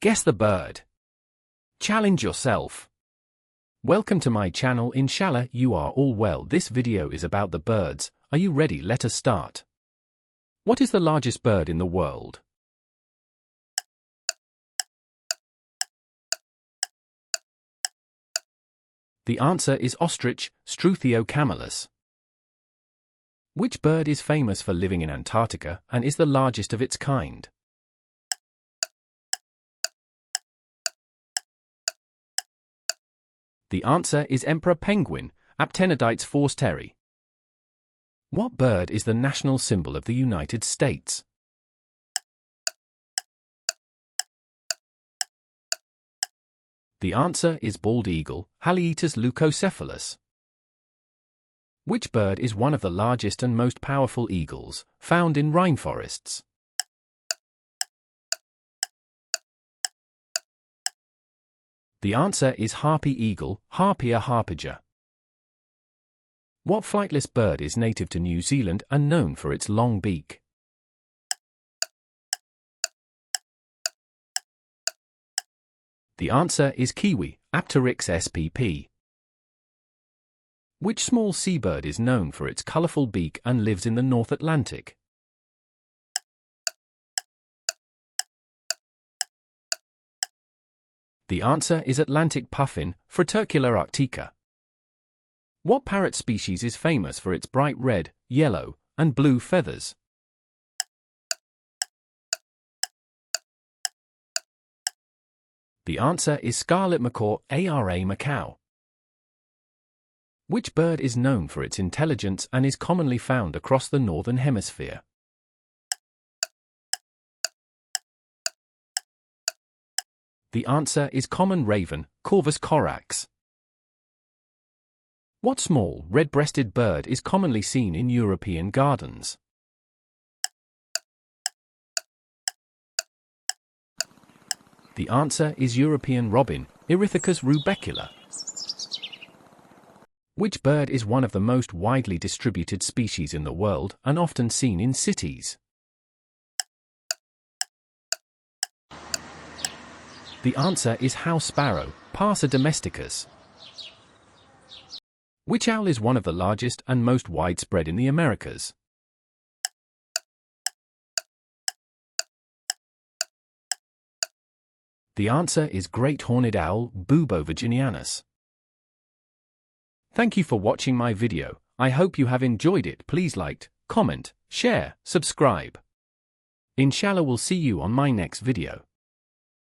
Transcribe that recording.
Guess the bird. Challenge yourself. Welcome to my channel. Inshallah you are all well. This video is about the birds. Are you ready? Let us start. What is the largest bird in the world? The answer is ostrich, Struthiocamelus. Which bird is famous for living in Antarctica and is the largest of its kind? The answer is emperor penguin, Aptenodytes forsteri. What bird is the national symbol of the United States? The answer is bald eagle, Haliaeetus leucocephalus. Which bird is one of the largest and most powerful eagles, found in rainforests? The answer is harpy eagle, Harpia harpiger. What flightless bird is native to New Zealand and known for its long beak? The answer is kiwi, Apteryx spp. Which small seabird is known for its colorful beak and lives in the North Atlantic? The answer is Atlantic puffin, Fratercula arctica. What parrot species is famous for its bright red, yellow, and blue feathers? The answer is scarlet macaw, Ara macaw. Which bird is known for its intelligence and is commonly found across the northern hemisphere? The answer is common raven, Corvus corax. What small, red-breasted bird is commonly seen in European gardens? The answer is European robin, Erythicus rubecula. Which bird is one of the most widely distributed species in the world and often seen in cities? The answer is house sparrow, Passer domesticus. Which owl is one of the largest and most widespread in the Americas? The answer is great horned owl, Bubo virginianus. Thank you for watching my video. I hope you have enjoyed it. Please like, comment, share, subscribe. Inshallah we'll see you on my next video.